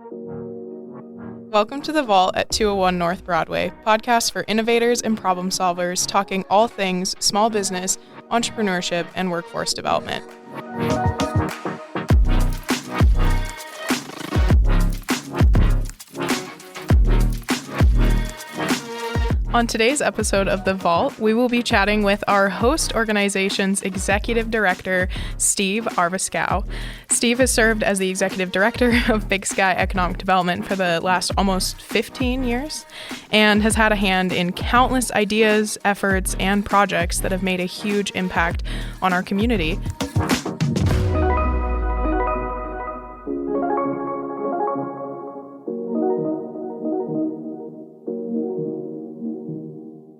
Welcome to The Vault at 201 North Broadway, podcast for innovators and problem solvers talking all things small business, entrepreneurship, and workforce development. On today's episode of The Vault, we will be chatting with our host organization's executive director, Steve Arveschoug. Steve has served as the executive director of Big Sky Economic Development for the last almost 15 years and has had a hand in countless ideas, efforts, and projects that have made a huge impact on our community.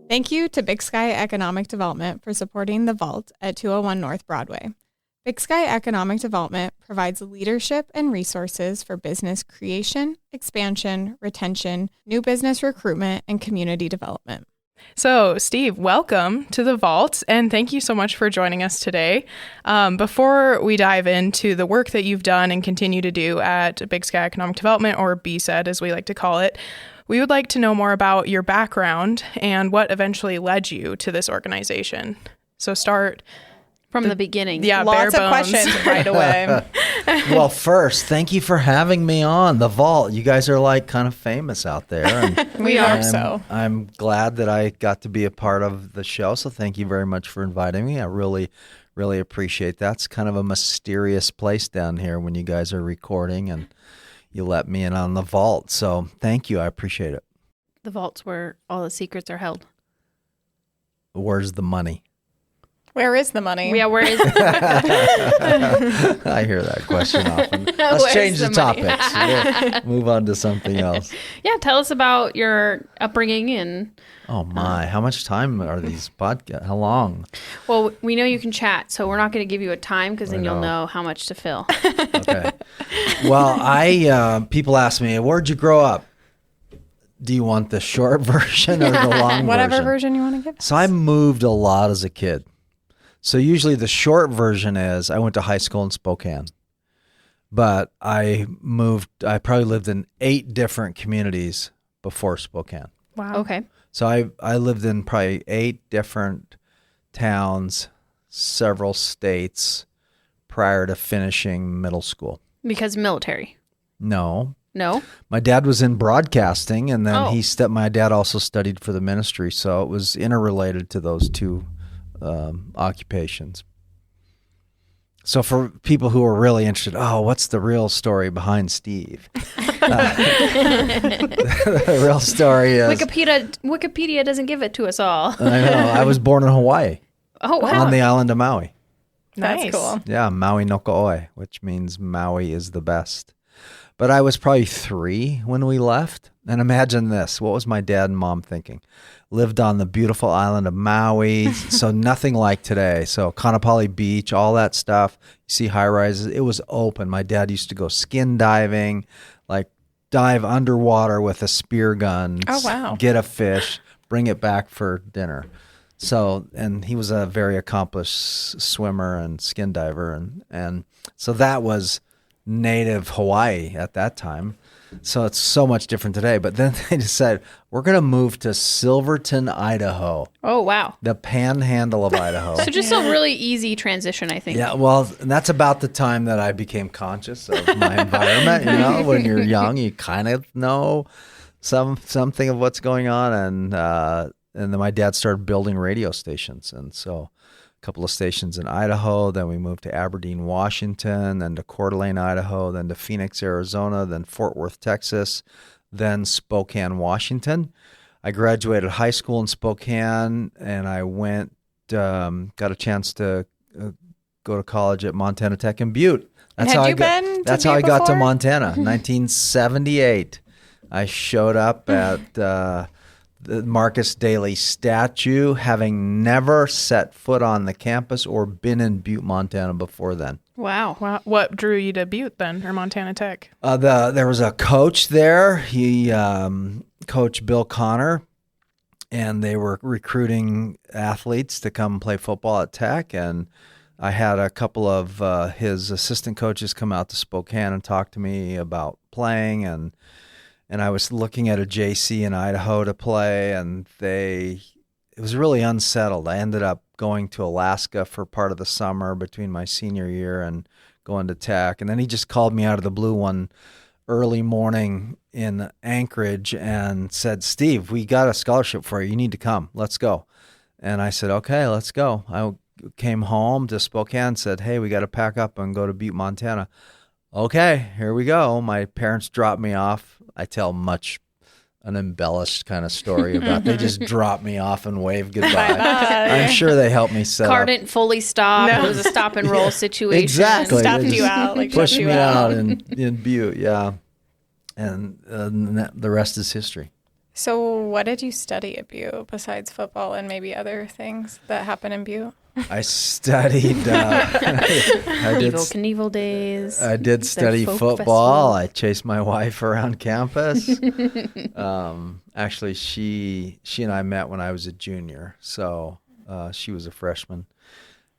Thank you to Big Sky Economic Development for supporting The Vault at 201 North Broadway. Big Sky Economic Development provides leadership and resources for business creation, expansion, retention, new business recruitment, and community development. So, Steve, welcome to The Vault, and thank you so much for joining us today. Before we dive into the work that you've done and continue to do at Big Sky Economic Development, or BSED as we like to call it, we would like to know more about your background and what eventually led you to this organization. So start from the beginning. Yeah, lots of questions right away. Well, first, thank you for having me on The Vault. You guys are like kind of famous out there. And We are so. I'm glad that I got to be a part of the show. So thank you very much for inviting me. I really appreciate that. It's kind of a mysterious place down here when you guys are recording, and you let me in on The Vault. So thank you. I appreciate it. The vault's where all the secrets are held. Where's the money? Where is the money? Yeah, where is I hear that question often. Let's Where's change the the money? topics. We'll move on to something else. Yeah, tell us about your upbringing and Oh my, how much time are these podcasts? How long? well, we know you can chat, so we're not going to give you a time because then you'll know how much to fill. Okay. Well, people ask me, where'd you grow up? Do you want the short version or the long Whatever version? version you want to give us. So I moved a lot as a kid. So usually the short version is I went to high school in Spokane. But I probably lived in 8 different communities before Spokane. Wow. Okay. So I lived in probably 8 different towns, several states prior to finishing middle school. Because military. No. No? My dad was in broadcasting, and then Oh. my dad also studied for the ministry, so it was interrelated to those two occupations. So for people who are really interested, what's the real story behind Steve? The real story is... Wikipedia doesn't give it to us all. I know. I was born in Hawaii, Oh, wow. on the island of Maui. That's cool. Yeah, Maui no Ko'oi, which means Maui is the best. But I was probably 3 when we left. And imagine this. What was my dad and mom thinking? Lived on the beautiful island of Maui, so nothing like today. So Kaanapali Beach, all that stuff. You see high rises. It was open. My dad used to go skin diving, like dive underwater with a spear gun. Oh, wow. Get a fish, bring it back for dinner. So, and he was a very accomplished swimmer and skin diver. And so that was native Hawaii at that time. So it's so much different today. But then they decided, we're going to move to Silverton, Idaho, Oh, wow. the panhandle of Idaho. So just a really easy transition, I think. Yeah, well, and that's about the time that I became conscious of my environment. You know, when you're young, you kind of know something of what's going on. And then my dad started building radio stations. And so a couple of stations in Idaho, then we moved to Aberdeen, Washington, then to Coeur d'Alene, Idaho, then to Phoenix, Arizona, then Fort Worth, Texas, then Spokane, Washington. I graduated high school in Spokane, and I went, got a chance to go to college at Montana Tech in Butte. That's how I got to Montana, 1978. I showed up at the Marcus Daly statue, having never set foot on the campus or been in Butte, Montana before then. Wow. Wow. What drew you to Butte then, or Montana Tech? There was a coach there. He Coach Bill Connor, and they were recruiting athletes to come play football at Tech. And I had a couple of his assistant coaches come out to Spokane and talk to me about playing, and I was looking at a JC in Idaho to play, and it was really unsettled. I ended up going to Alaska for part of the summer between my senior year and going to Tech, and then he just called me out of the blue one early morning in Anchorage and said, "Steve, we got a scholarship for you. You need to come. Let's go." And I said, "Okay, let's go." I came home to Spokane, said, "Hey, we got to pack up and go to Butte, Montana." Okay, here we go. My parents dropped me off. I tell an embellished kind of story about they just dropped me off and waved goodbye. I'm sure they helped me set Car up. didn't fully stop. No. It was a stop and roll situation. Exactly. Stopped They you just out, like pushed shut you me out. out in Butte, yeah. And the rest is history. So what did you study at Butte besides football and maybe other things that happen in Butte? I studied. I did. Evel Knievel days. I did Their study folk football. festival. I chased my wife around campus. Actually, she and I met when I was a junior, so she was a freshman.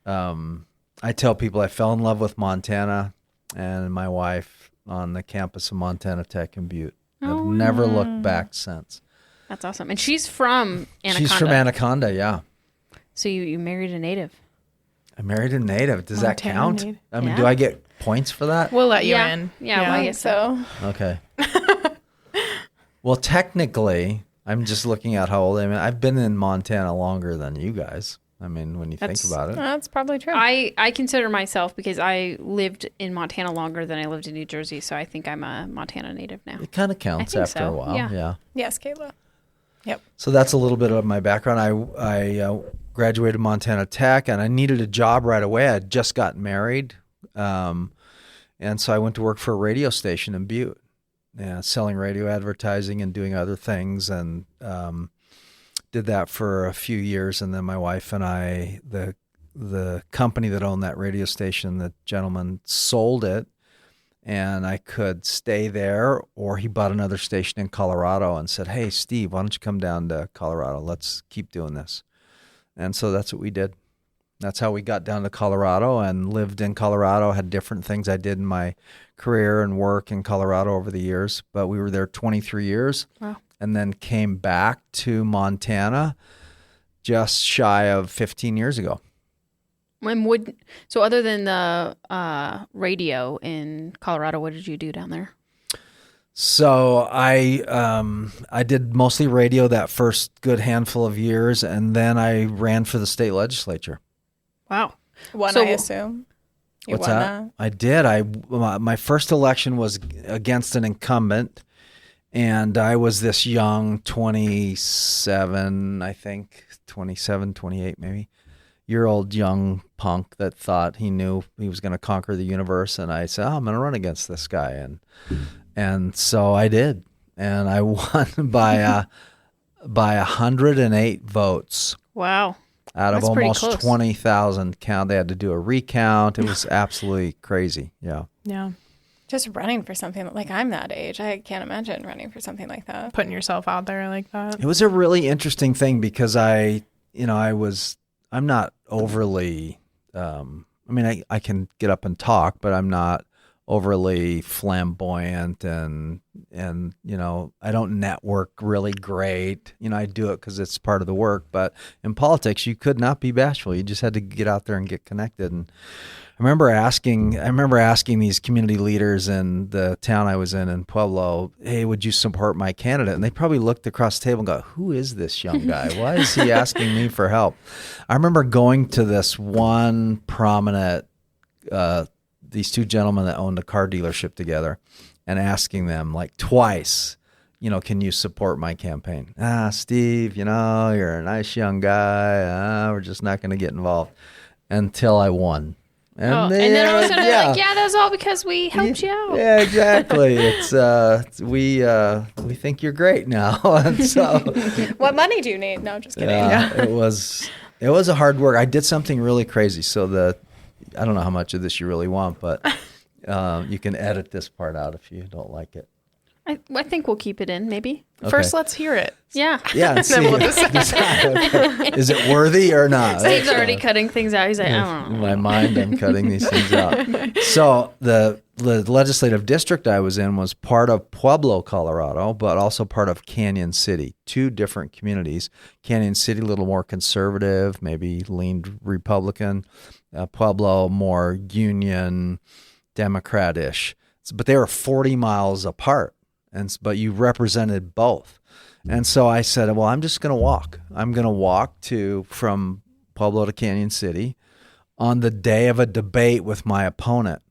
I tell people I fell in love with Montana and my wife on the campus of Montana Tech in Butte. I've never looked back since. That's awesome. And she's from Anaconda. She's from Anaconda, yeah. So you married a native. I married a native. Does that Montana count? native. I mean, Yeah. do I get points for that? We'll let you Yeah. in. Yeah, I why think is so. Okay. Well, technically, I'm just looking at how old I am. I've been in Montana longer than you guys. I mean, when you think about it. That's probably true. I consider myself, because I lived in Montana longer than I lived in New Jersey, so I think I'm a Montana native now. It kind of counts think after a so, while. yeah. Yeah. Yes, Kayla. Yep. So that's a little bit of my background. I graduated Montana Tech, and I needed a job right away. I had just gotten married. And so I went to work for a radio station in Butte, selling radio advertising and doing other things, and did that for a few years. And then my wife and I, the company that owned that radio station, the gentleman sold it, and I could stay there, or he bought another station in Colorado and said, "Hey, Steve, why don't you come down to Colorado? Let's keep doing this." And so that's what we did. That's how we got down to Colorado and lived in Colorado, had different things I did in my career and work in Colorado over the years. But we were there 23 years. Wow. And then came back to Montana just shy of 15 years ago. So other than the radio in Colorado, what did you do down there? So I did mostly radio that first good handful of years, and then I ran for the state legislature. Wow. One, So- I assume. You What's won that? I did. My first election was against an incumbent, and I was this young 27, I think, 27, 28 maybe, year-old young punk that thought he knew he was going to conquer the universe. And I said, I'm going to run against this guy. And so I did. And I won by 108 votes Wow. out of That's pretty almost close. 20,000 count. They had to do a recount. It was absolutely crazy. Yeah. Yeah. Just running for something like I'm that age. I can't imagine running for something like that. Putting yourself out there like that. It was a really interesting thing because I'm not overly, I can get up and talk, but I'm not overly flamboyant and I don't network really great. I do it because it's part of the work, but in politics, you could not be bashful. You just had to get out there and get connected. And I remember asking these community leaders in the town I was in Pueblo, "Hey, would you support my candidate?" And they probably looked across the table and go, "Who is this young guy? Why is he asking me for help?" I remember going to this one prominent, these two gentlemen that owned a car dealership together, and asking them like twice, "Can you support my campaign?" "Steve, you're a nice young guy. We're just not going to get involved," until I won. And then all of a sudden, they're like, yeah, that's all because we helped you out. Yeah, exactly. It's we think you're great now. And so What money do you need? No, just kidding. it was a hard work. I did something really crazy. So I don't know how much of this you really want, but you can edit this part out if you don't like it. I think we'll keep it in, maybe. Okay. First, let's hear it. Yeah. Yeah, and see, we'll decide. okay. Is it worthy or not? Steve's already cutting things out. He's like, I don't In know. my mind, I'm cutting these things out. So the legislative district I was in was part of Pueblo, Colorado, but also part of Canyon City, 2 different communities. Canyon City, a little more conservative, maybe leaned Republican. Pueblo, more Union, Democrat-ish. But they were 40 miles apart, but you represented both. And so I said, well, I'm just going to walk. I'm going to walk from Pueblo to Canyon City on the day of a debate with my opponent.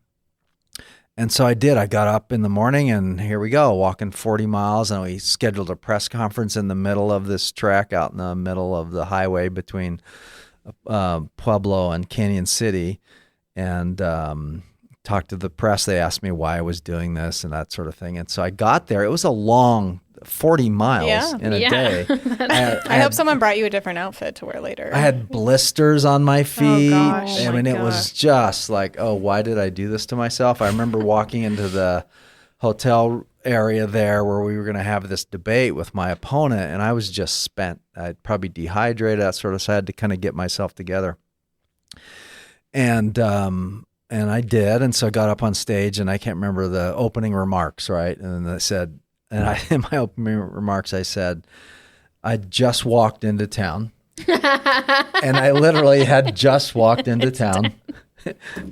And so I did. I got up in the morning, and here we go, walking 40 miles. And we scheduled a press conference in the middle of this track out in the middle of the highway between Pueblo and Canyon City, and talked to the press. They asked me why I was doing this and that sort of thing. And so I got there. It was a long 40 miles in a day. I hope someone brought you a different outfit to wear later. I had blisters on my feet. gosh. I mean, it was just like, oh, why did I do this to myself? I remember walking into the hotel area there where we were going to have this debate with my opponent, and I was just spent. I'd probably dehydrated, that sort of, so I had to kind of get myself together. And I did, and so I got up on stage, and I can't remember the opening remarks, right? And then I said, in my opening remarks, I said, I just walked into town, and I literally had just walked into town,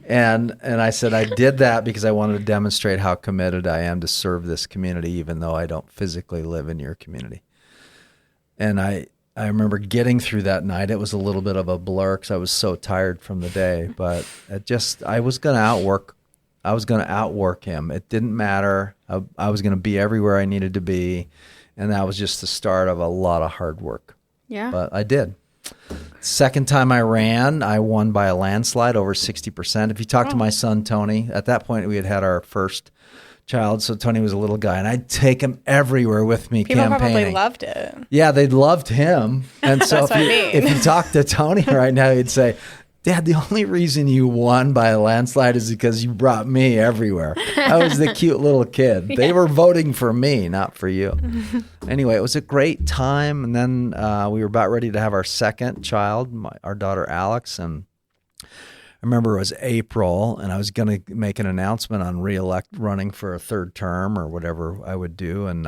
and I said I did that because I wanted to demonstrate how committed I am to serve this community, even though I don't physically live in your community. And I remember getting through that night. It was a little bit of a blur because I was so tired from the day, but I was going to outwork him. It didn't matter. I was going to be everywhere I needed to be, and that was just the start of a lot of hard work. Yeah. But I did. Second time I ran, I won by a landslide, over 60%. If you talk to my son, Tony, at that point we had our first child, so Tony was a little guy, and I'd take him everywhere with me People campaigning. probably loved it. Yeah, they loved him. And so That's what I mean. if you talk to Tony right now, he'd say, Dad, the only reason you won by a landslide is because you brought me everywhere. I was the cute little kid. They were voting for me, not for you. Anyway, it was a great time. And then we were about ready to have our second child, our daughter Alex. And I remember it was April, and I was going to make an announcement on running for a third term or whatever I would do. And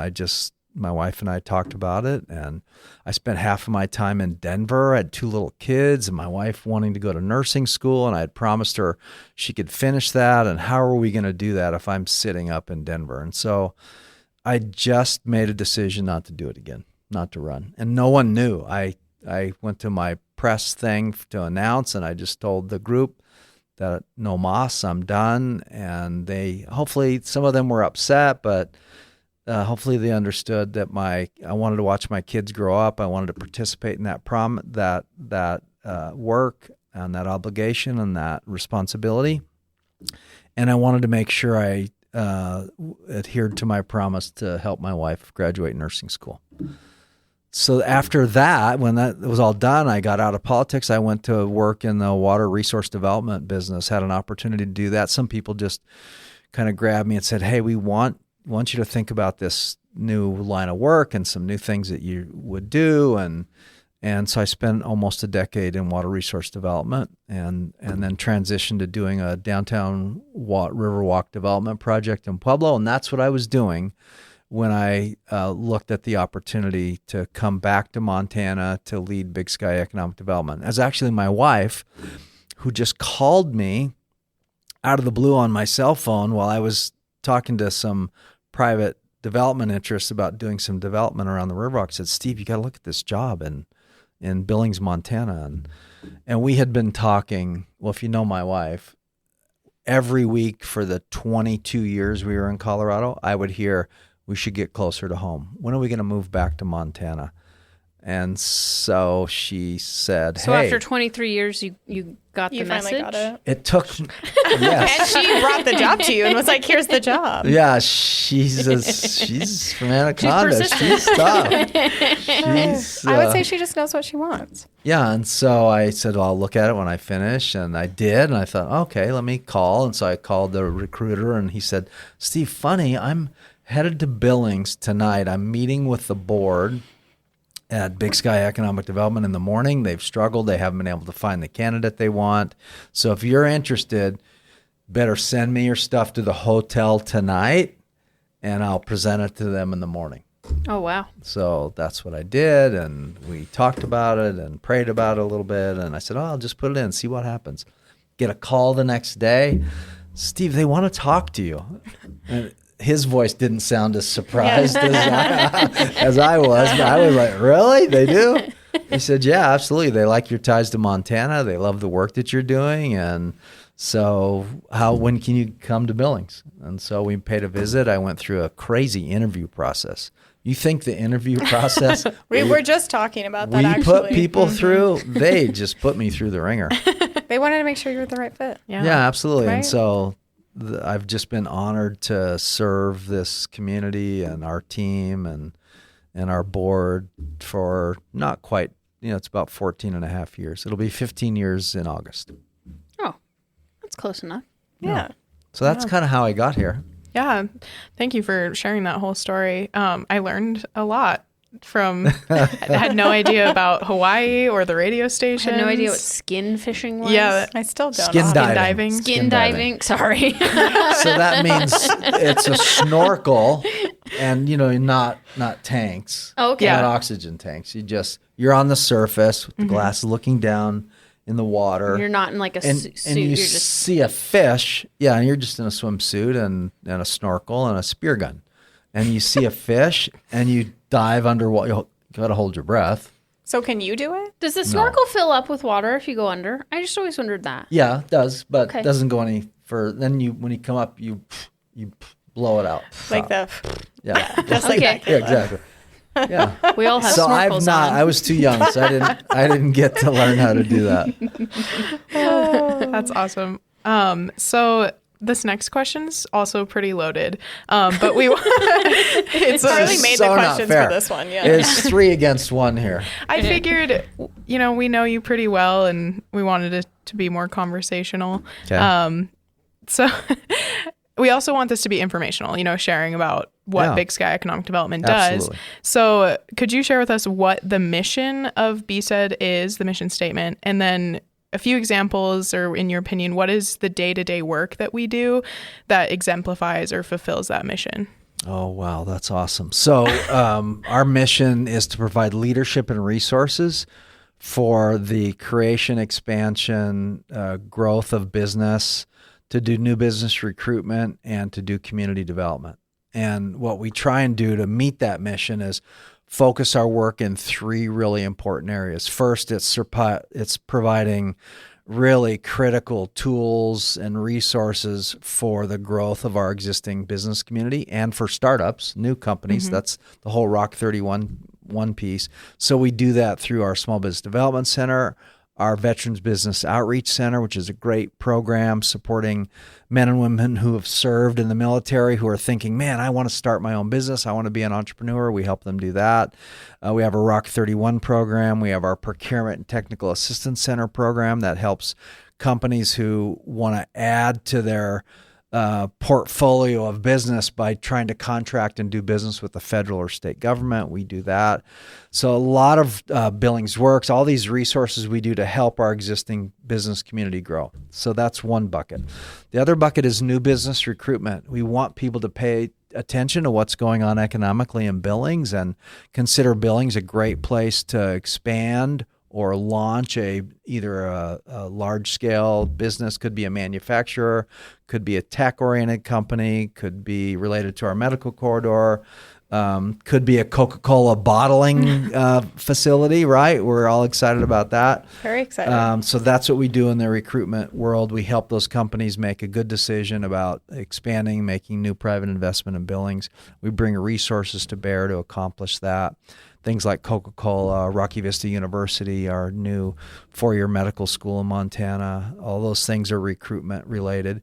my wife and I talked about it, and I spent half of my time in Denver. I had 2 little kids, and my wife wanting to go to nursing school, and I had promised her she could finish that, and how are we going to do that if I'm sitting up in Denver? And so I just made a decision not to do it again, not to run. And no one knew. I went to my press thing to announce, and I just told the group that no mas, I'm done. And hopefully some of them were upset, but hopefully they understood that I wanted to watch my kids grow up. I wanted to participate in that work and that obligation and that responsibility. And I wanted to make sure I adhered to my promise to help my wife graduate nursing school. So after that, when that was all done, I got out of politics. I went to work in the water resource development business, had an opportunity to do that. Some people just kind of grabbed me and said, hey, we want you to think about this new line of work and some new things that you would do. And so I spent almost a decade in water resource development and then transitioned to doing a downtown Riverwalk development project in Pueblo. And that's what I was doing when I looked at the opportunity to come back to Montana to lead Big Sky Economic Development. It was actually my wife who just called me out of the blue on my cell phone while I was talking to some private development interests about doing some development around the Riverwalk. Said, Steve, you got to look at this job in Billings, Montana. And we had been talking, well, if you know my wife, every week for the 22 years we were in Colorado, I would hear, we should get closer to home. When are we going to move back to Montana? And so she said, So hey. after 23 years, you got the message? You finally got it. It took, yes. And she brought the job to you and was like, here's the job. Yeah, she's from Anaconda. She's tough. I would say she just knows what she wants. Yeah, and so I said, well, I'll look at it when I finish, and I did, and I thought, okay, let me call. And so I called the recruiter, and he said, Steve, funny, I'm headed to Billings tonight. I'm meeting with the board at Big Sky Economic Development in the morning. They've struggled. They haven't been able to find the candidate they want. So if you're interested, better send me your stuff to the hotel tonight, and I'll present it to them in the morning. Oh, wow. So that's what I did, and we talked about it and prayed about it a little bit, and I said, I'll just put it in, see what happens. Get a call the next day. Steve, they want to talk to you. And his voice didn't sound as surprised as I was. But I was like, really? They do? He said, yeah, absolutely. They like your ties to Montana. They love the work that you're doing. And so when can you come to Billings? And so we paid a visit. I went through a crazy interview process. You think the interview process? We were just talking about that, we actually. put people through, they just put me through the ringer. They wanted to make sure you were the right fit. Yeah, absolutely. Right? And so I've just been honored to serve this community and our team and our board for not quite, it's about 14 and a half years. It'll be 15 years in August. Oh, that's close enough. Yeah. So that's kind of how I got here. Yeah. Thank you for sharing that whole story. I learned a lot I had no idea about Hawaii or the radio station. I had no idea what skin fishing was. Yeah. I still don't Skin know. diving. Skin diving. Sorry. So that means it's a snorkel and, not tanks. Okay. Not oxygen tanks. You're on the surface with the glass looking down in the water. You're not in like a suit. And you see a fish. Yeah, and you're just in a swimsuit and a snorkel and a spear gun. And you see a fish and you dive underwater. You got to hold your breath. So can you do it? Does the snorkel fill up with water if you go under? I just always wondered that. Yeah, it does, but Okay. it doesn't go any further. Then when you come up, you blow it out. Like the... Yeah. Just like Okay. that. Yeah, exactly. Yeah. We all have So snorkels I've not. on. I was too young, so I didn't get to learn how to do that. That's awesome. So this next question's also pretty loaded, but we it's Carly made so the not questions fair. for this one. Yeah. It's 3 against 1 here. I figured, we know you pretty well, and we wanted it to be more conversational. Okay. So we also want this to be informational, sharing about what Yeah. Big Sky Economic Development does. Absolutely. So could you share with us what the mission of BSED is, the mission statement, and then a few examples, or in your opinion, what is the day-to-day work that we do that exemplifies or fulfills that mission? Oh, wow. That's awesome. So our mission is to provide leadership and resources for the creation, expansion, growth of business, to do new business recruitment, and to do community development. And what we try and do to meet that mission is focus our work in 3 really important areas. First, it's providing really critical tools and resources for the growth of our existing business community and for startups, new companies. Mm-hmm. That's the whole Rock31 piece. So we do that through our Small Business Development Center, our Veterans Business Outreach Center, which is a great program supporting men and women who have served in the military who are thinking, man, I want to start my own business. I want to be an entrepreneur. We help them do that. We have a Rock31 program. We have our Procurement and Technical Assistance Center program that helps companies who want to add to their portfolio of business by trying to contract and do business with the federal or state government. We do that. So a lot of Billings Works, all these resources we do to help our existing business community grow. So that's one bucket. The other bucket is new business recruitment. We want people to pay attention to what's going on economically in Billings and consider Billings a great place to expand or launch either a large-scale business. Could be a manufacturer, could be a tech-oriented company, could be related to our medical corridor, could be a Coca-Cola bottling facility, right? We're all excited about that. Very excited. So that's what we do in the recruitment world. We help those companies make a good decision about expanding, making new private investment in Billings. We bring resources to bear to accomplish that. Things like Coca-Cola, Rocky Vista University, our new 4-year medical school in Montana, all those things are recruitment related.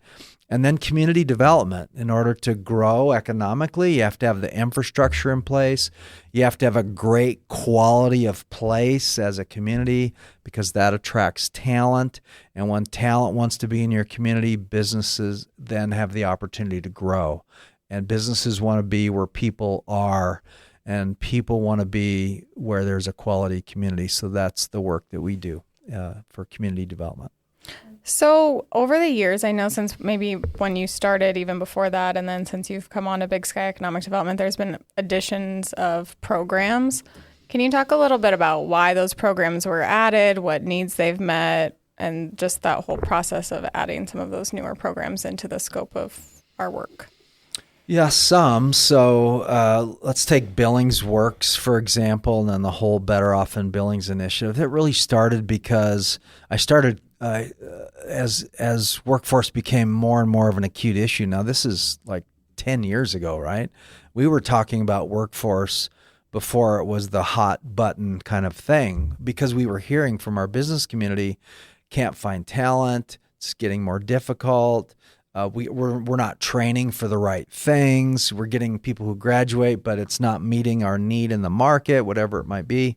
And then community development. In order to grow economically, you have to have the infrastructure in place. You have to have a great quality of place as a community because that attracts talent. And when talent wants to be in your community, businesses then have the opportunity to grow. and businesses want to be where people are, and people want to be where there's a quality community. So that's the work that we do for community development. So over the years, I know since maybe when you started, even before that, and then since you've come on to Big Sky Economic Development, there's been additions of programs. Can you talk a little bit about why those programs were added, what needs they've met, and just that whole process of adding some of those newer programs into the scope of our work? Yeah, some. So let's take Billings Works, for example, and then the whole Better Off in Billings initiative. It really started because I started as workforce became more and more of an acute issue. Now, this is like 10 years ago, right? We were talking about workforce before it was the hot button kind of thing, because we were hearing from our business community, can't find talent, it's getting more difficult. We're not training for the right things. We're getting people who graduate, but it's not meeting our need in the market, whatever it might be.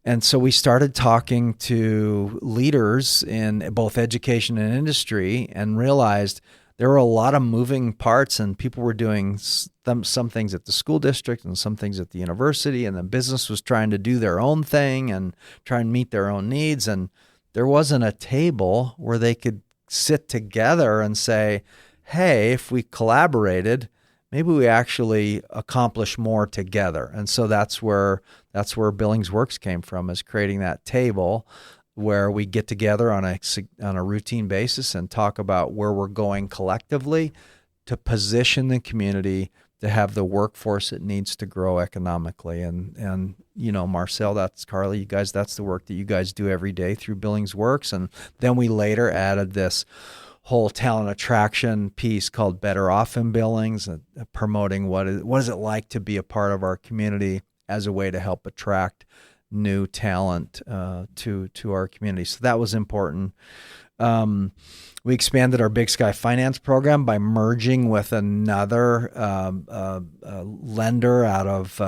And so we started talking to leaders in both education and industry and realized there were a lot of moving parts, and people were doing some things at the school district and some things at the university, and the business was trying to do their own thing and try and meet their own needs. And there wasn't a table where they could sit together and say, hey, if we collaborated, maybe we actually accomplish more together. And so that's where Billings Works came from, is creating that table where we get together on a routine basis and talk about where we're going collectively to position the community to have the workforce it needs to grow economically. And Marcel, that's Carly, you guys, that's the work that you guys do every day through Billings Works. And then we later added this whole talent attraction piece called Better Off in Billings, promoting what is it like to be a part of our community as a way to help attract new talent to our community. So that was important. We expanded our Big Sky Finance program by merging with another lender out of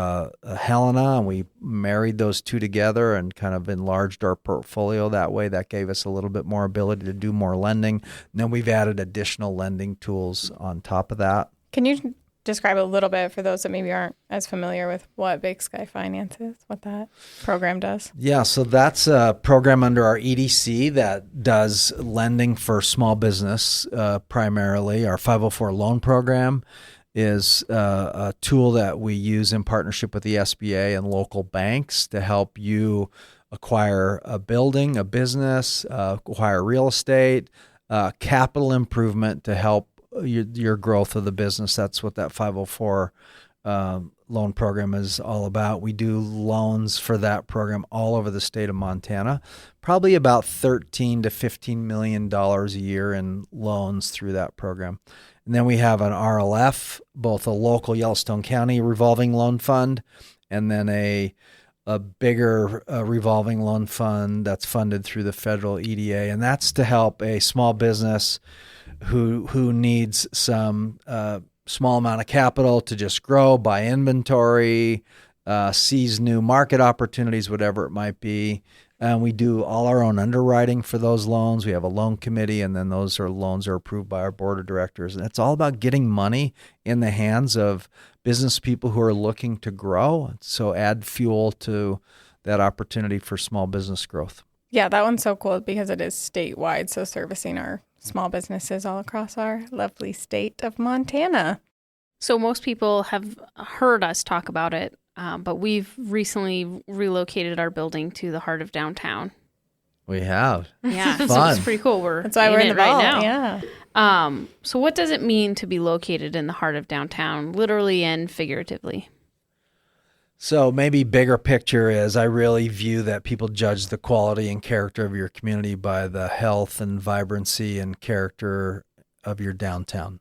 Helena, and we married those two together and kind of enlarged our portfolio that way. That gave us a little bit more ability to do more lending. And then we've added additional lending tools on top of that. Can you describe a little bit for those that maybe aren't as familiar with what Big Sky Finance is, what that program does? Yeah, so that's a program under our EDC that does lending for small business primarily. Our 504 loan program is a tool that we use in partnership with the SBA and local banks to help you acquire a building, a business, acquire real estate, capital improvement to help your growth of the business. That's what that 504 loan program is all about. We do loans for that program all over the state of Montana, probably about $13 to $15 million a year in loans through that program. And then we have an RLF, both a local Yellowstone County revolving loan fund, and then a bigger revolving loan fund that's funded through the federal EDA. And that's to help a small business who needs some small amount of capital to just grow, buy inventory, seize new market opportunities, whatever it might be. And we do all our own underwriting for those loans. We have a loan committee, and then those loans are approved by our board of directors. And it's all about getting money in the hands of business people who are looking to grow. So add fuel to that opportunity for small business growth. Yeah, that one's so cool because it is statewide, so servicing our small businesses all across our lovely state of Montana. So most people have heard us talk about it, but we've recently relocated our building to the heart of downtown. We have. Yeah, Fun. so it's pretty cool. That's why we're in the right vault, now. Yeah. So what does it mean to be located in the heart of downtown, literally and figuratively? So maybe bigger picture is I really view that people judge the quality and character of your community by the health and vibrancy and character of your downtown.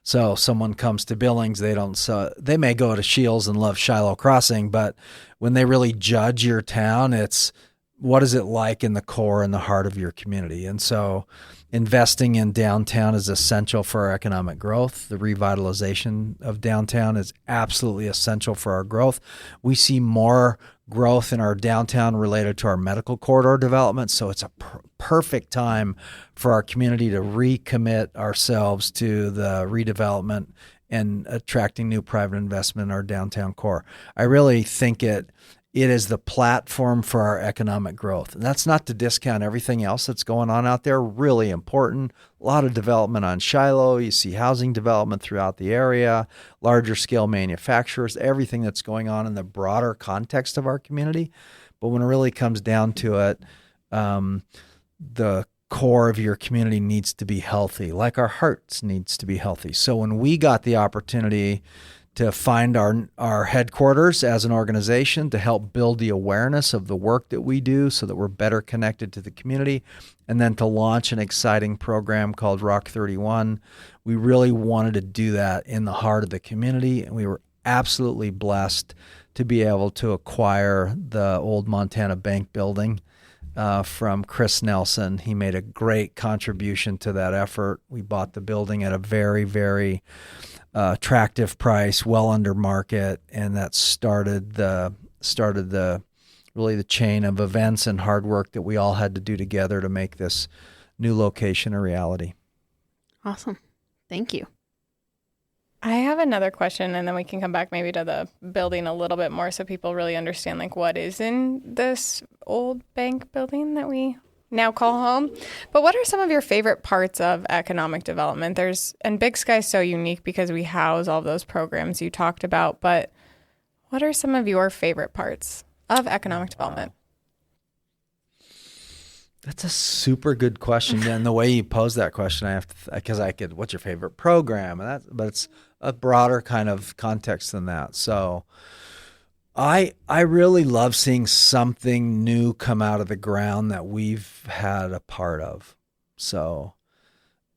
So someone comes to Billings, they may go to Shields and love Shiloh Crossing, but when they really judge your town, it's what is it like in the core and the heart of your community? And so investing in downtown is essential for our economic growth. The revitalization of downtown is absolutely essential for our growth. We see more growth in our downtown related to our medical corridor development, so it's a perfect time for our community to recommit ourselves to the redevelopment and attracting new private investment in our downtown core. I really think it is the platform for our economic growth. And that's not to discount everything else that's going on out there. Really important. A lot of development on Shiloh. You see housing development throughout the area, larger scale manufacturers, everything that's going on in the broader context of our community. But when it really comes down to it, the core of your community needs to be healthy, like our hearts needs to be healthy. So when we got the opportunity to find our headquarters as an organization to help build the awareness of the work that we do so that we're better connected to the community, and then to launch an exciting program called Rock31, we really wanted to do that in the heart of the community, and we were absolutely blessed to be able to acquire the old Montana Bank building from Chris Nelson. He made a great contribution to that effort. We bought the building at a very, very attractive price, well under market, and that started the chain of events and hard work that we all had to do together to make this new location a reality. Awesome. Thank you. I have another question, and then we can come back maybe to the building a little bit more so people really understand like what is in this old bank building that we now call home. But what are some of your favorite parts of economic development? And Big Sky is so unique because we house all those programs you talked about, but what are some of your favorite parts of economic development? That's a super good question. And the way you pose that question, I have to, because what's your favorite program? But it's a broader kind of context than that. So I really love seeing something new come out of the ground that we've had a part of. So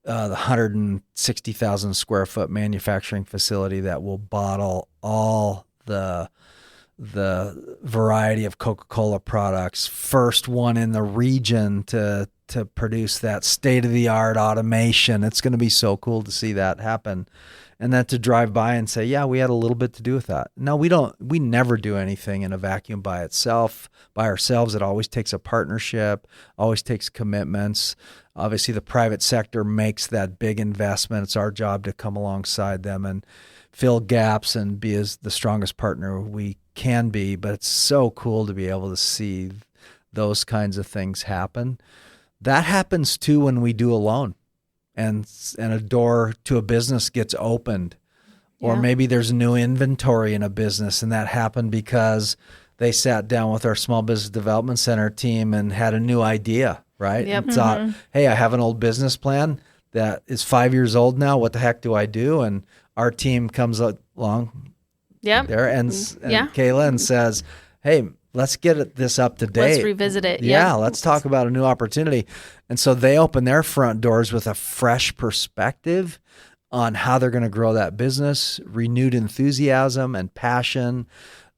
the 160,000 square foot manufacturing facility that will bottle all the variety of Coca-Cola products, first one in the region to produce that state-of-the-art automation. It's going to be so cool to see that happen. And then to drive by and say, yeah, we had a little bit to do with that. No, we never do anything in a vacuum by ourselves. It always takes a partnership, always takes commitments. Obviously, the private sector makes that big investment. It's our job to come alongside them and fill gaps and be as the strongest partner we can be. But it's so cool to be able to see those kinds of things happen. That happens too when we do a loan. And a door to a business gets opened, or maybe there's new inventory in a business, and that happened because they sat down with our small business development center team and had a new idea, right? Yep. And thought, hey, I have an old business plan that is 5 years old now. What the heck do I do? And our team comes along there and Kayla and says, hey, let's get this up to date. Let's revisit it. Yeah, let's talk about a new opportunity. And so they open their front doors with a fresh perspective on how they're going to grow that business, renewed enthusiasm and passion.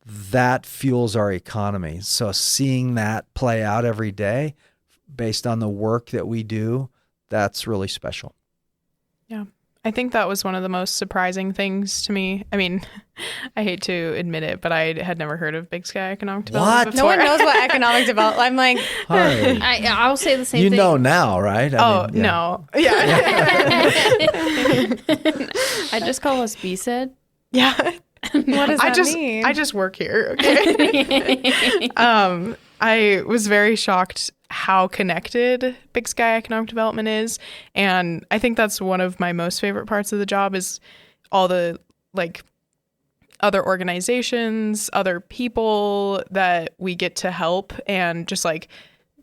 That fuels our economy. So seeing that play out every day based on the work that we do, that's really special. Yeah. I think that was one of the most surprising things to me. I mean, I hate to admit it, but I had never heard of Big Sky Economic Development before. No one knows what economic development. I'm like, I'll say the same thing. You know now, right? No. Yeah. I just call us BSED. Yeah. what does that mean? I just work here. Okay. I was very shocked how connected Big Sky Economic Development is. And I think that's one of my most favorite parts of the job is all the other organizations, other people that we get to help and just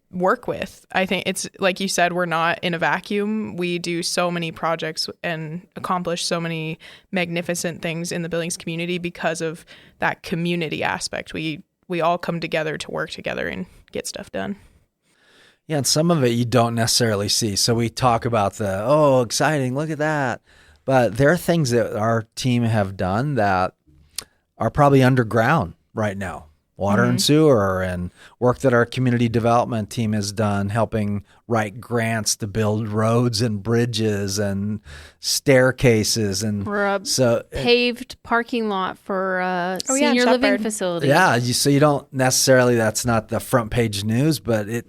work with. I think it's like you said, we're not in a vacuum. We do so many projects and accomplish so many magnificent things in the Billings community because of that community aspect. We all come together to work together and get stuff done. Yeah, and some of it you don't necessarily see. So we talk about exciting, look at that. But there are things that our team have done that are probably underground right now. Water and sewer, and work that our community development team has done, helping write grants to build roads and bridges and staircases. And paved parking lot for a senior living facility. Yeah, so you don't necessarily, that's not the front page news, but it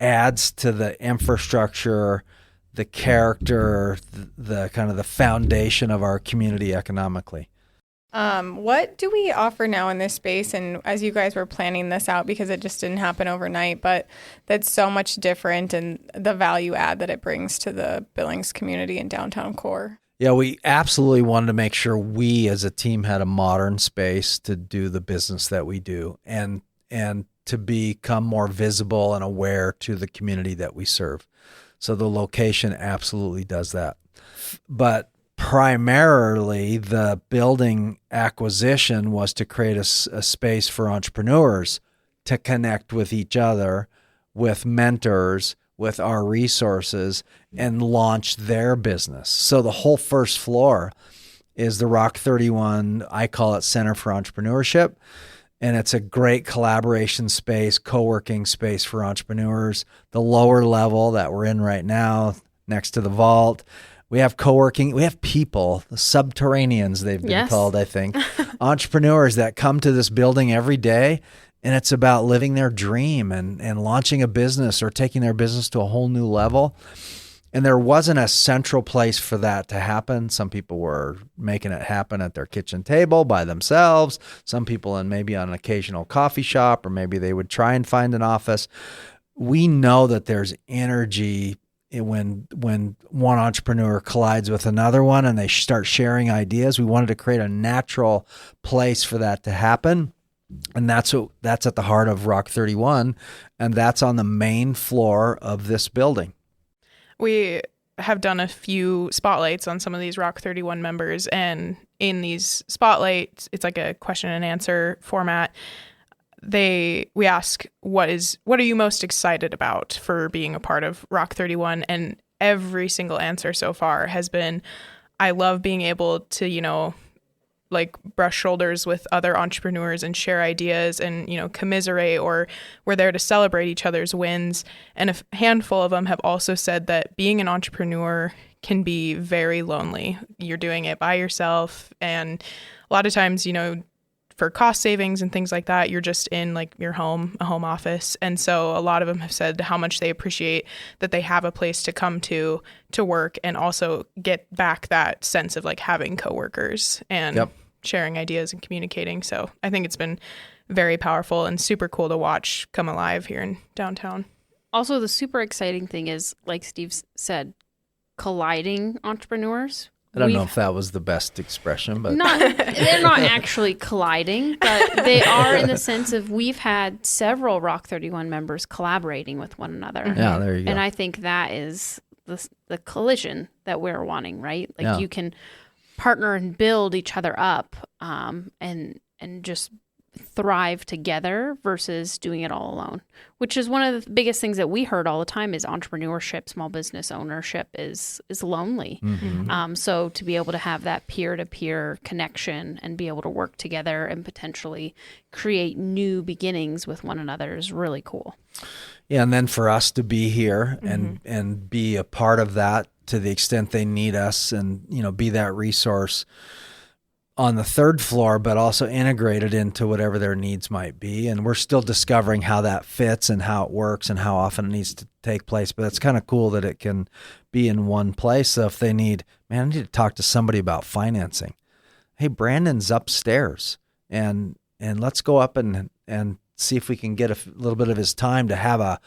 adds to the infrastructure the character, the kind of the foundation of our community economically. What do we offer now in this space? And as you guys were planning this out, because it just didn't happen overnight, but that's so much different and the value add that it brings to the Billings community and downtown core. Yeah, we absolutely wanted to make sure we as a team had a modern space to do the business that we do and to become more visible and aware to the community that we serve. So the location absolutely does that. But primarily, the building acquisition was to create a space for entrepreneurs to connect with each other, with mentors, with our resources, and launch their business. So the whole first floor is the Rock31, I call it Center for Entrepreneurship. And it's a great collaboration space, co-working space for entrepreneurs. The lower level that we're in right now, next to the vault, we have co-working, we have people, the subterraneans they've been called, I think, entrepreneurs that come to this building every day, and it's about living their dream and launching a business or taking their business to a whole new level. And there wasn't a central place for that to happen. Some people were making it happen at their kitchen table by themselves. Some people maybe on an occasional coffee shop, or maybe they would try and find an office. We know that there's energy when one entrepreneur collides with another one and they start sharing ideas. We wanted to create a natural place for that to happen. And that's at the heart of Rock31, and that's on the main floor of this building. We have done a few spotlights on some of these Rock31 members, and in these spotlights, it's like a question and answer format. We ask, what are you most excited about for being a part of Rock31? And every single answer so far has been, I love being able to, like brush shoulders with other entrepreneurs and share ideas and, commiserate, or we're there to celebrate each other's wins. And a handful of them have also said that being an entrepreneur can be very lonely. You're doing it by yourself. And a lot of times, for cost savings and things like that, you're just in like your home, a home office. And so a lot of them have said how much they appreciate that they have a place to come to work, and also get back that sense of like having coworkers and sharing ideas and communicating. So I think it's been very powerful and super cool to watch come alive here in downtown. Also, the super exciting thing is, like Steve said, colliding entrepreneurs. I don't know if that was the best expression, but they're not actually colliding, but they are in the sense of we've had several Rock31 members collaborating with one another. Yeah, there you go. And I think that is the collision that we're wanting, right? Like you can partner and build each other up, and just thrive together versus doing it all alone, which is one of the biggest things that we heard all the time is entrepreneurship, small business ownership is lonely. Mm-hmm. So to be able to have that peer-to-peer connection and be able to work together and potentially create new beginnings with one another is really cool. Yeah, and then for us to be here and be a part of that to the extent they need us, and be that resource on the third floor, but also integrated into whatever their needs might be. And we're still discovering how that fits and how it works and how often it needs to take place. But it's kind of cool that it can be in one place. So if they need, I need to talk to somebody about financing. Hey, Brandon's upstairs, and let's go up and see if we can get a little bit of his time to have a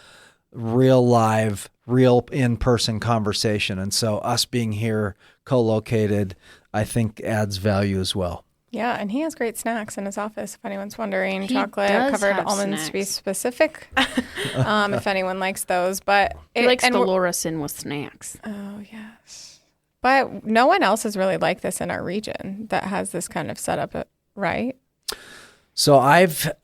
real live, real in-person conversation. And so us being here co-located, I think adds value as well. Yeah, and he has great snacks in his office, if anyone's wondering. He chocolate covered almonds snacks. to be specific, if anyone likes those. But he likes to lure us in with snacks. Oh, yes. But no one else is really like this in our region that has this kind of setup, right? So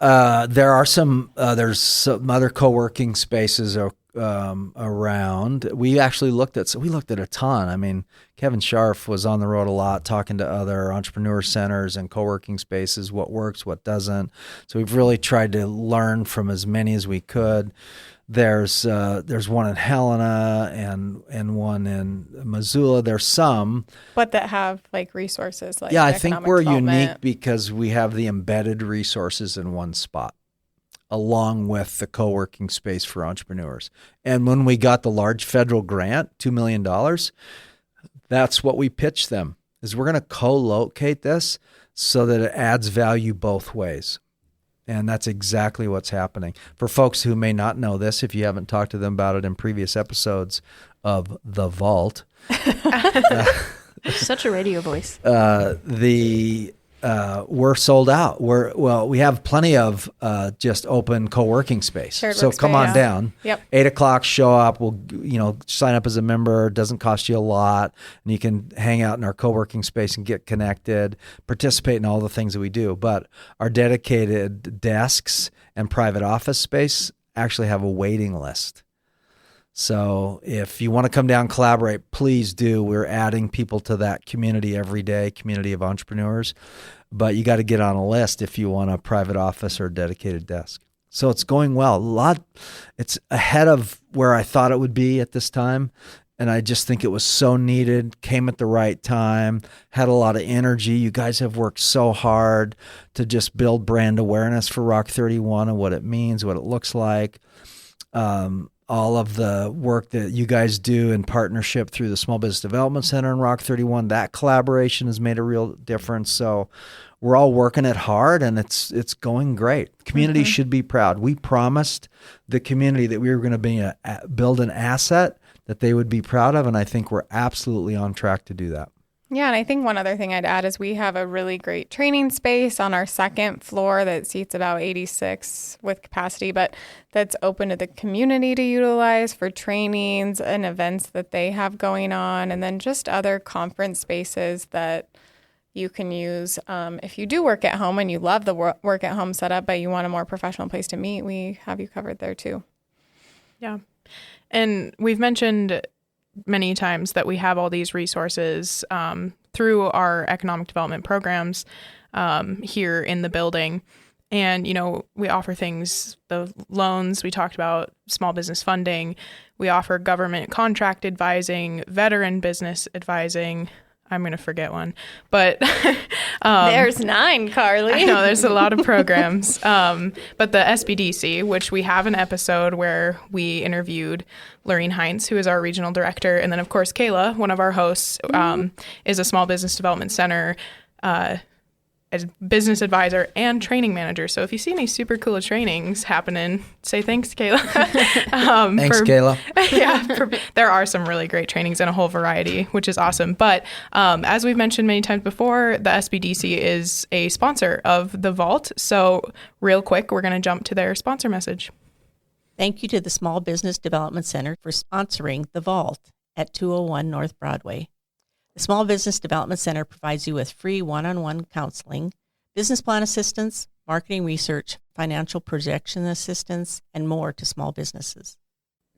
there's some other co-working spaces around. We actually looked at a ton. I mean, Kevin Scharf was on the road a lot talking to other entrepreneur centers and co-working spaces, what works, what doesn't. So we've really tried to learn from as many as we could. There's one in Helena and one in Missoula. There's some, but that have like resources like I think we're unique because we have the embedded resources in one spot. along with the co-working space for entrepreneurs. And when we got the large federal grant, $2 million, that's what we pitched them, is we're going to co-locate this so that it adds value both ways. And that's exactly what's happening. For folks who may not know this, if you haven't talked to them about it in previous episodes of The Vault. Such a radio voice. We're sold out. We have plenty of just open co-working space. So come on down. Yep. 8:00, show up. We'll sign up as a member. It doesn't cost you a lot, and you can hang out in our co-working space and get connected, participate in all the things that we do. But our dedicated desks and private office space actually have a waiting list. So if you want to come down, collaborate, please do. We're adding people to that community every day, community of entrepreneurs. But you got to get on a list if you want a private office or a dedicated desk. So it's going well. It's ahead of where I thought it would be at this time. And I just think it was so needed, came at the right time, had a lot of energy. You guys have worked so hard to just build brand awareness for Rock31 and what it means, what it looks like. All of the work that you guys do in partnership through the Small Business Development Center and Rock31, that collaboration has made a real difference. So we're all working it hard, and it's going great. Community should be proud. We promised the community that we were going to build an asset that they would be proud of, and I think we're absolutely on track to do that. Yeah, and I think one other thing I'd add is we have a really great training space on our second floor that seats about 86 with capacity, but that's open to the community to utilize for trainings and events that they have going on, and then just other conference spaces that you can use if you do work at home and you love the work at home setup, but you want a more professional place to meet. We have you covered there too. Yeah, and we've mentioned many times that we have all these resources through our economic development programs here in the building. And, we offer things, the loans, we talked about small business funding. We offer government contract advising, veteran business advising. I'm going to forget one, but there's 9, Carly. I know there's a lot of programs, but the SBDC, which we have an episode where we interviewed Lorene Heinz, who is our regional director. And then of course, Kayla, one of our hosts, is a small business development center, as business advisor and training manager. So if you see any super cool trainings happening, say thanks, Kayla. Thanks, Kayla. Yeah, there are some really great trainings in a whole variety, which is awesome. But as we've mentioned many times before, the SBDC is a sponsor of The Vault. So real quick, we're going to jump to their sponsor message. Thank you to the Small Business Development Center for sponsoring The Vault at 201 North Broadway. The Small Business Development Center provides you with free one-on-one counseling, business plan assistance, marketing research, financial projection assistance, and more to small businesses.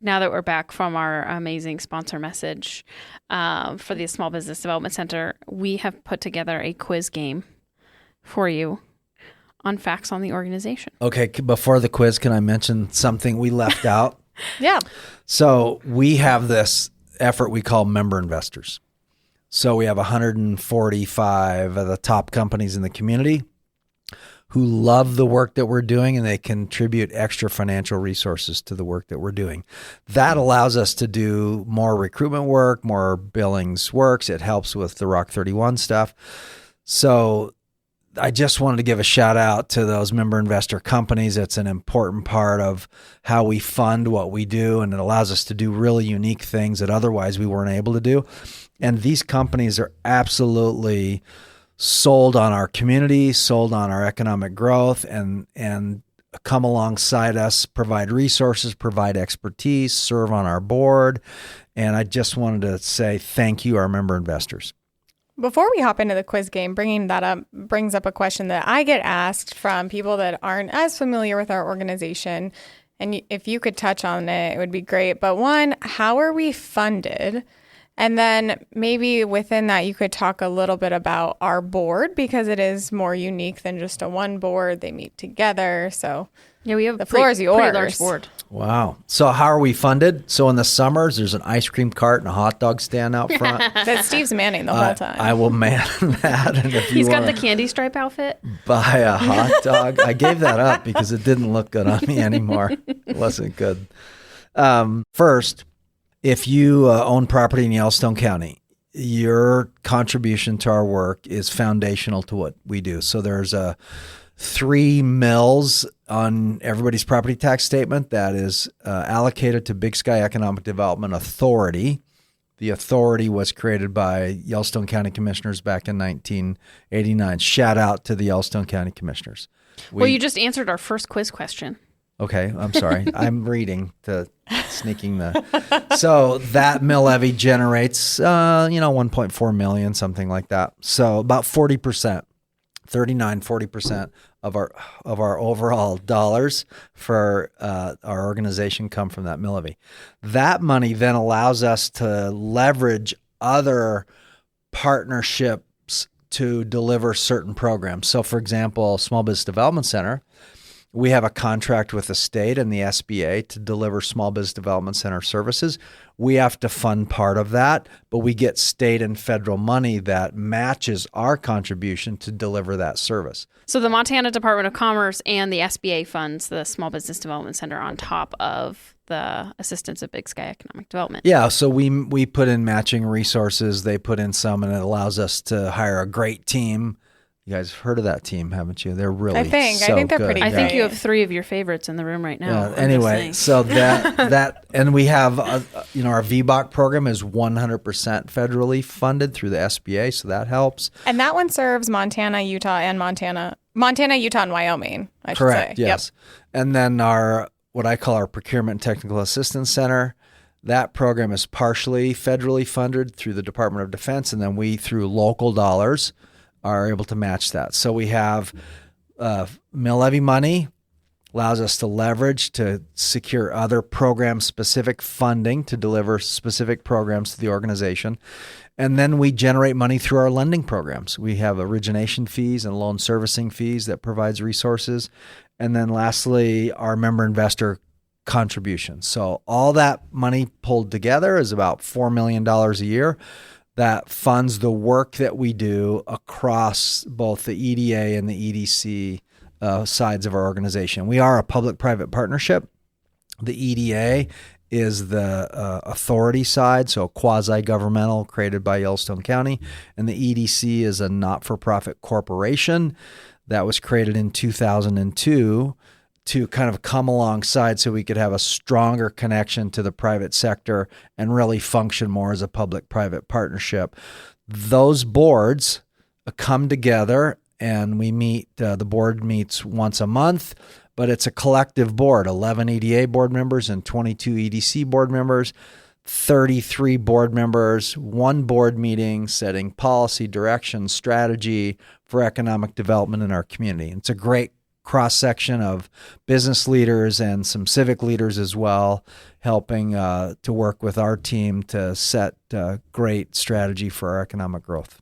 Now that we're back from our amazing sponsor message for the Small Business Development Center, we have put together a quiz game for you on facts on the organization. Okay, before the quiz, can I mention something we left out? Yeah. So we have this effort we call member investors. So we have 145 of the top companies in the community who love the work that we're doing, and they contribute extra financial resources to the work that we're doing. That allows us to do more recruitment work, more Billings works. It helps with the Rock31 stuff. So I just wanted to give a shout out to those member investor companies. It's an important part of how we fund what we do, and it allows us to do really unique things that otherwise we weren't able to do. And these companies are absolutely sold on our community, sold on our economic growth, and come alongside us, provide resources, provide expertise, serve on our board. And I just wanted to say thank you, our member investors. Before we hop into the quiz game, bringing that up brings up a question that I get asked from people that aren't as familiar with our organization. And if you could touch on it, it would be great. But one, how are we funded? And then maybe within that, you could talk a little bit about our board, because it is more unique than just a one board. They meet together. So Yeah, we have the floor is yours. pretty large board. Wow. So how are we funded? So in the summers, there's an ice cream cart and a hot dog stand out front. That Steve's manning the whole time. I will man that. And if He's you got the want to candy stripe outfit. buy a hot dog, I gave that up because it didn't look good on me anymore. It wasn't good. First, if you own property in Yellowstone County, your contribution to our work is foundational to what we do. So there's 3 mills on everybody's property tax statement that is allocated to Big Sky Economic Development Authority. The authority was created by Yellowstone County Commissioners back in 1989. Shout out to the Yellowstone County Commissioners. Well, you just answered our first quiz question. Okay, I'm sorry. I'm reading sneaking the. So that mill levy generates, 1.4 million, something like that. So about 40%, 40% of our overall dollars for our organization come from that mill levy. That money then allows us to leverage other partnerships to deliver certain programs. So, for example, Small Business Development Center. We have a contract with the state and the SBA to deliver Small Business Development Center services. We have to fund part of that, but we get state and federal money that matches our contribution to deliver that service. So the Montana Department of Commerce and the SBA funds the Small Business Development Center on top of the assistance of Big Sky Economic Development. Yeah, so we put in matching resources. They put in some, and it allows us to hire a great team. You guys have heard of that team, haven't you? They're really I think they're good. pretty I great. think you have 3 of your favorites in the room right now. Yeah, anyway, so that and we have our VBOC program is 100% federally funded through the SBA, so that helps. And that one serves Montana, Utah, and Utah, and Wyoming, I should Correct, say. yes. Yep. And then what I call our Procurement and Technical Assistance Center, that program is partially federally funded through the Department of Defense, and then we, through local dollars, are able to match that. So we have mill levy money, allows us to leverage to secure other program-specific funding to deliver specific programs to the organization. And then we generate money through our lending programs. We have origination fees and loan servicing fees that provides resources. And then lastly, our member investor contributions. So all that money pulled together is about $4 million a year. That funds the work that we do across both the EDA and the EDC sides of our organization. We are a public-private partnership. The EDA is the authority side, so quasi-governmental, created by Yellowstone County. And the EDC is a not-for-profit corporation that was created in 2002 to kind of come alongside so we could have a stronger connection to the private sector and really function more as a public-private partnership. Those boards come together and we meet, the board meets once a month, but it's a collective board, 11 EDA board members and 22 EDC board members, 33 board members, 1 board meeting setting policy, direction, strategy for economic development in our community. It's a great cross-section of business leaders and some civic leaders as well, helping to work with our team to set great strategy for our economic growth.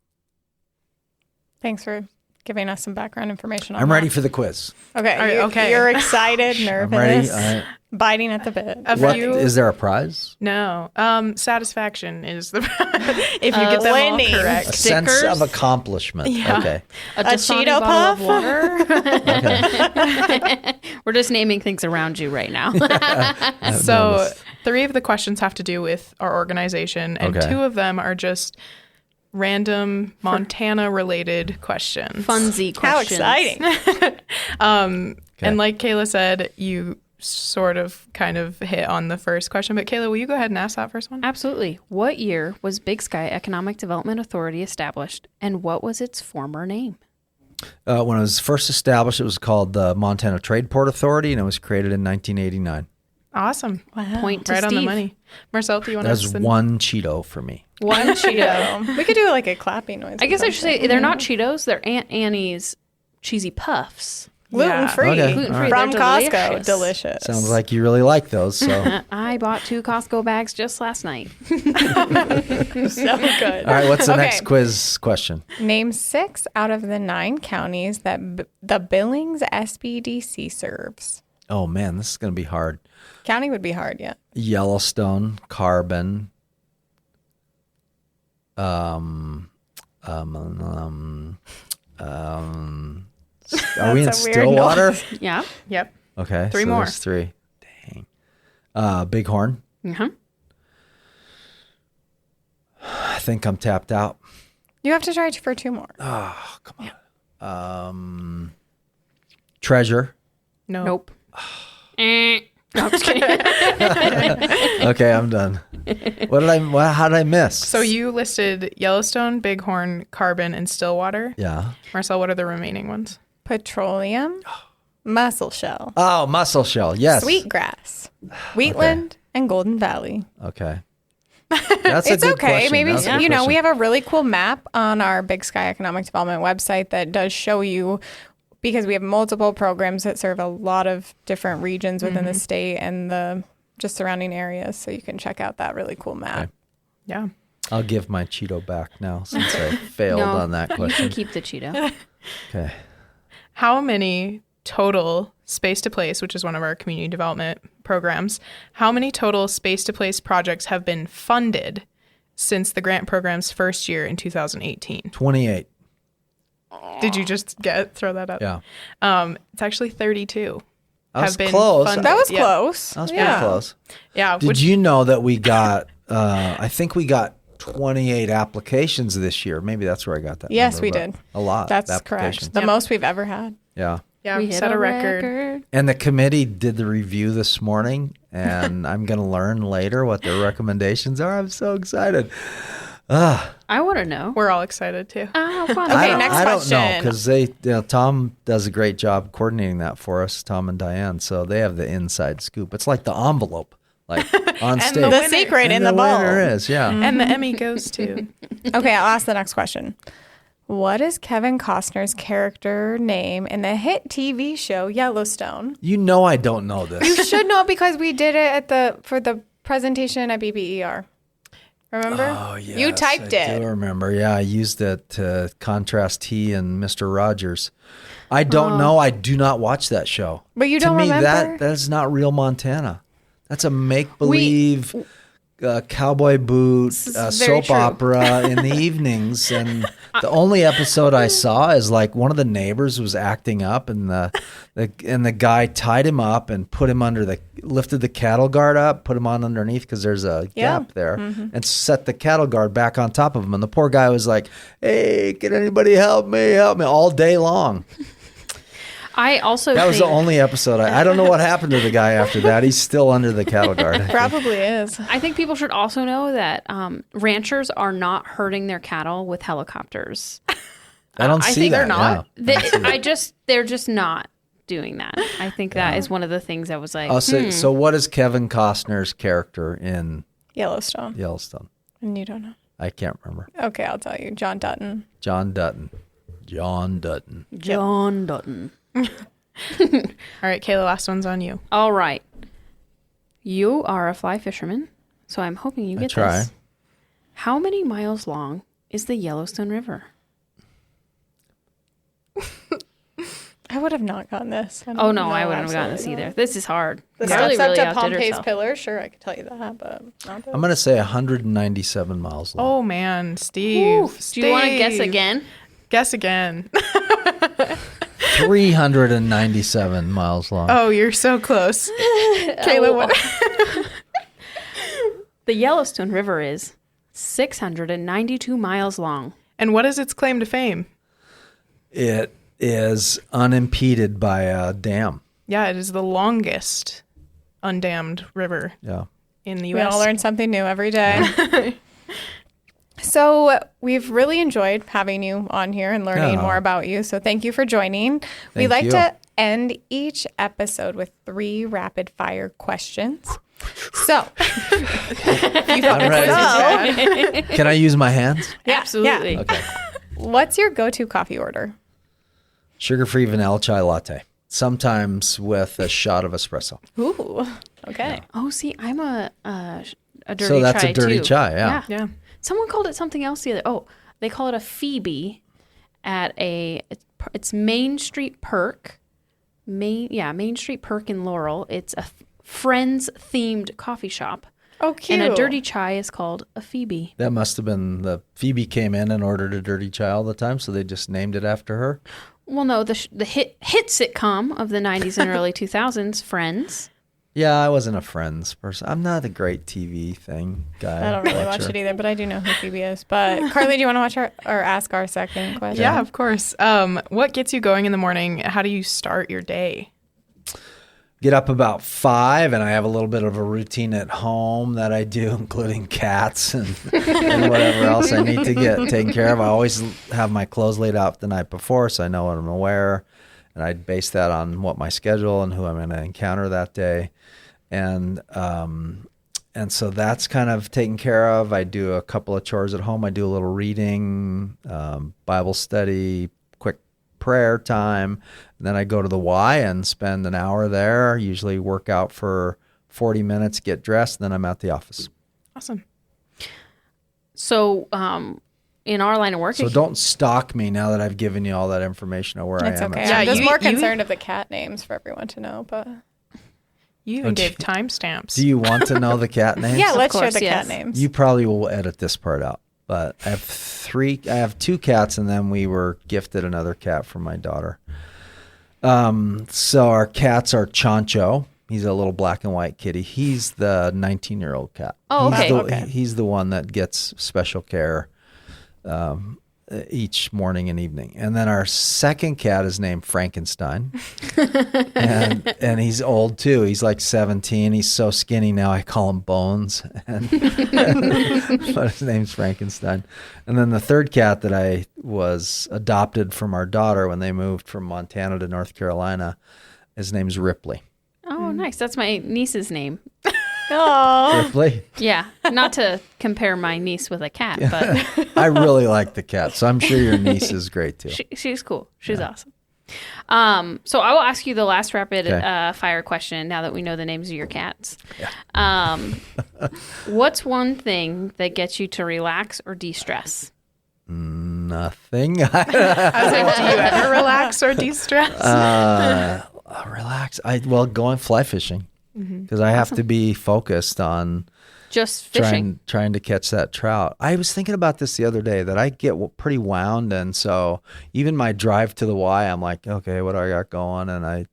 Thanks for giving us some background information on I'm that. ready for the quiz. Okay. Okay. You're excited, nervous, biting at the bit. Is there a prize? No. Satisfaction is the if you get them winning. all correct. A sense of accomplishment. Yeah. Okay. A Dasani Cheeto bottle puff? of water. We're just naming things around you right now. So 3 of the questions have to do with our organization, and Okay. 2 of them are just random Montana-related questions. Funsy How questions. exciting. And like Kayla said, you sort of kind of hit on the first question. But Kayla, will you go ahead and ask that first one? Absolutely. What year was Big Sky Economic Development Authority established, and what was its former name? When it was first established, it was called the Montana Trade Port Authority, and it was created in 1989. Awesome. Wow. Point to Right Steve. on the money. Marcel, do you want to That's ask the... 1 Cheeto for me. One Cheeto. We could do like a clapping noise. I guess I should say they're not Cheetos. They're Aunt Annie's cheesy puffs. Gluten-free. Okay. Gluten-free. From They're Costco. delicious. Delicious. Sounds like you really like those. So, I bought 2 Costco bags just last night. so good. all right. What's the Okay. next quiz question? Name 6 out of the 9 counties that the Billings SBDC serves. Oh man, this is going to be hard. County would be hard, yeah. Yellowstone, Carbon. Are we in That's a weird Stillwater? Yeah. Yep. Okay. 3 so more. There's 3. Dang. Bighorn. Uh-huh. I think I'm tapped out. You have to try for 2 more. Oh, come on. Treasure. No. Nope. No, I'm just kidding. Okay, I'm done. How did I miss? So you listed Yellowstone, Bighorn, Carbon, and Stillwater. Yeah. Marcel, what are the remaining ones? Petroleum, mussel shell, Oh, mussel shell. Yes. sweetgrass, wheatland, and Golden Valley. Okay. That's a It's good okay. question. Maybe, That's a good we question. have a really cool map on our Big Sky Economic Development website that does show you, because we have multiple programs that serve a lot of different regions within the state and the just surrounding areas. So you can check out that really cool map. Okay. Yeah. I'll give my Cheeto back now since I failed No, on that You question. can keep the Cheeto. Okay. How many total Space to Place, which is one of our community development programs, how many total Space to Place projects have been funded since the grant program's first year in 2018? 28. Did you just throw that up? Yeah. It's actually 32. I was have been close. funded. That was Yeah. close. That was pretty close. Yeah. Did you know that we got, I think we got 28 applications this year. Maybe that's where I got that. Yes, number, we but did. A lot. That's of applications. correct. The most we've ever had. Yeah. Yeah, We hit set a record. And the committee did the review this morning, and I'm going to learn later what their recommendations are. I'm so excited. I want to know. We're all excited too. Oh, fun. Okay, I next don't know question. because Tom does a great job coordinating that for us, Tom and Diane. So they have the inside scoop. It's like the envelope, like on stage. the The winner. secret And in the bowl. winner is, yeah. And the Emmy goes to. Okay, I'll ask the next question. What is Kevin Costner's character name in the hit TV show Yellowstone? You know I don't know this. You should know because we did it for the presentation at BBER. Remember? Oh, yes. You typed I it. do remember. Yeah, I used it to contrast he and Mr. Rogers. I don't know. I do not watch that show. But you to don't me, remember? that is not real Montana. That's a make-believe cowboy boot very soap true. opera in the evenings. And the only episode I saw is like one of the neighbors was acting up, and the guy tied him up and put him lifted the cattle guard up, put him on underneath because there's a gap there, and set the cattle guard back on top of him. And the poor guy was like, "Hey, can anybody help me all day long." I also That think was the only episode. I don't know what happened to the guy after that. He's still under the cattle guard. I think. Probably is. I think people should also know that ranchers are not herding their cattle with helicopters. I don't I see think that. they're not. Yeah. They're just not doing that. I think that is one of the things that was like. Oh, so what is Kevin Costner's character in Yellowstone. Yellowstone? And you don't know. I can't remember. Okay, I'll tell you. John Dutton. John Dutton. John Dutton. John Dutton. All right, Kayla, last one's on you. All right. You are a fly fisherman, so I'm hoping you get try. this. How many miles long is the Yellowstone River? I would have not gotten this. Oh, no, I wouldn't have gotten this either. This is hard. The Carly steps up to outdid Pompey's herself. Pillar, sure, I could tell you that, but not that. I'm going to say 197 miles long. Oh man, Steve. Ooh, do you want to guess again? Guess again. 397 miles long. Oh, you're so close. Kayla, what? The Yellowstone River is 692 miles long. And what is its claim to fame? It is unimpeded by a dam. Yeah, it is the longest undammed river Yeah. in the We U.S. all learn something new every day. So we've really enjoyed having you on here and learning Yeah. more about you. So thank you for joining. We Thank like you. to end each episode with 3 rapid fire questions. So, you thought I'm ready. so. Can I use my hands? Yeah, Absolutely. yeah. Okay. What's your go-to coffee order? Sugar-free vanilla chai latte. sometimes with a shot of espresso. Ooh, okay. Oh, see, I'm a dirty chai So that's a dirty too. chai, yeah. Yeah. Someone called it something else the other. Oh, they call it a Phoebe at it's Main Street Perk. Main Street Perk in Laurel. It's a Friends themed coffee shop. Oh, cute. And a dirty chai is called a Phoebe. That must have been the Phoebe came in and ordered a dirty chai all the time, so they just named it after her. Well, no, the hit sitcom of the 90s and early 2000s, Friends. Yeah, I wasn't a Friends person. I'm not a great TV guy. I don't really watch it either, but I do know who Phoebe is. But Carly, do you want to watch or ask our second question? Yeah, of course. What gets you going in the morning? How do you start your day? Get up about 5, and I have a little bit of a routine at home that I do, including cats and whatever else I need to get taken care of. I always have my clothes laid out the night before, so I know what I'm going to wear, and I base that on what my schedule and who I'm going to encounter that day. And so that's kind of taken care of. I do a couple of chores at home. I do a little reading, Bible study, quick prayer time. And then I go to the Y and spend an hour there, usually work out for 40 minutes, get dressed, and then I'm at the office. Awesome. So in our line of work... So don't stalk me now that I've given you all that information on where That's I am. okay. Yeah, I'm just you- more you- concerned of the cat names for everyone to know. But You even do gave you- timestamps. Do you want to know the cat names? yeah, let's share course, the yes. cat names. You probably will edit this part out. But I have 2 cats, and then we were gifted another cat from my daughter. So our cats are Chancho. He's a little black and white kitty. He's the 19-year-old cat. Oh, okay. He's the one that gets special care each morning and evening. And then our second cat is named Frankenstein. and he's old too. He's like 17. He's so skinny now I call him Bones. But his name's Frankenstein. And then the third cat that I was adopted from our daughter when they moved from Montana to North Carolina, his name's Ripley. Oh, nice. That's my niece's name. Oh, Ripley? Yeah. Not to compare my niece with a cat, but I really like the cat, so I'm sure your niece is great too. she's cool. She's awesome. So I will ask you the last rapid fire question now that we know the names of your cats. Yeah. What's one thing that gets you to relax or de-stress? Nothing. I was like, do you ever relax or de-stress? Relax. Going fly fishing because I have to be focused on Just fishing. trying to catch that trout. I was thinking about this the other day that I get pretty wound, and so even my drive to the Y, I'm like, okay, what do I got going? And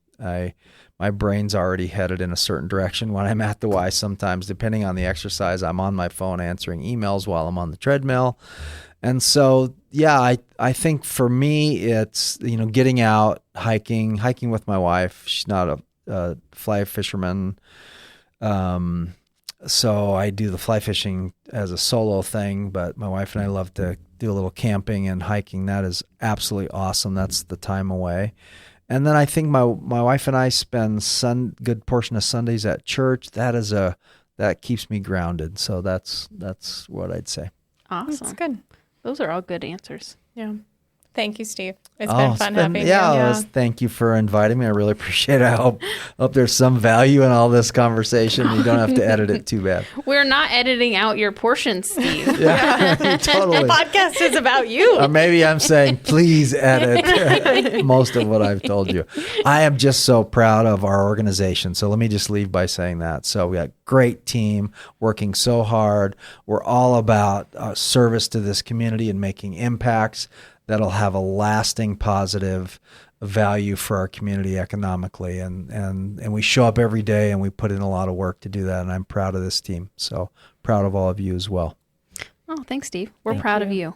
my brain's already headed in a certain direction when I'm at the Y. Sometimes, depending on the exercise, I'm on my phone answering emails while I'm on the treadmill. And so, yeah, I think for me, it's, getting out, hiking with my wife. She's not a fly fisherman. So I do the fly fishing as a solo thing, but my wife and I love to do a little camping and hiking. That is absolutely awesome. That's the time away. And then I think my wife and I spend good portion of Sundays at church. That keeps me grounded. So that's what I'd say. Awesome. that's good. Those are all good answers. Yeah. Thank you, Steve. It's been fun having you. Thank you for inviting me. I really appreciate it. I hope there's some value in all this conversation. You don't have to edit it too bad. We're not editing out your portions, Steve. Yeah, totally. The podcast is about you. Or maybe I'm saying, please edit most of what I've told you. I am just so proud of our organization. So let me just leave by saying that. So we got a great team working so hard. We're all about service to this community and making impacts that'll have a lasting positive value for our community economically. And we show up every day and we put in a lot of work to do that. And I'm proud of this team. So proud of all of you as well. Oh, thanks, Steve. We're proud of you.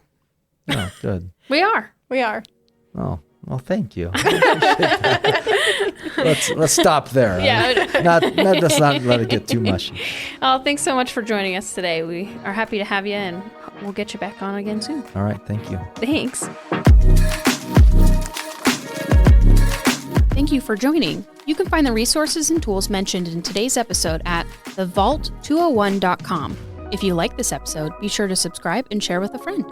Oh, good. We are. We are. Oh, well, thank you. Let's stop there. Yeah. Let's not let it get too mushy. Oh, thanks so much for joining us today. We are happy to have you, and we'll get you back on again soon. All right. Thank you. Thanks. Thank you for joining. You can find the resources and tools mentioned in today's episode at thevault201.com. If you like this episode, be sure to subscribe and share with a friend.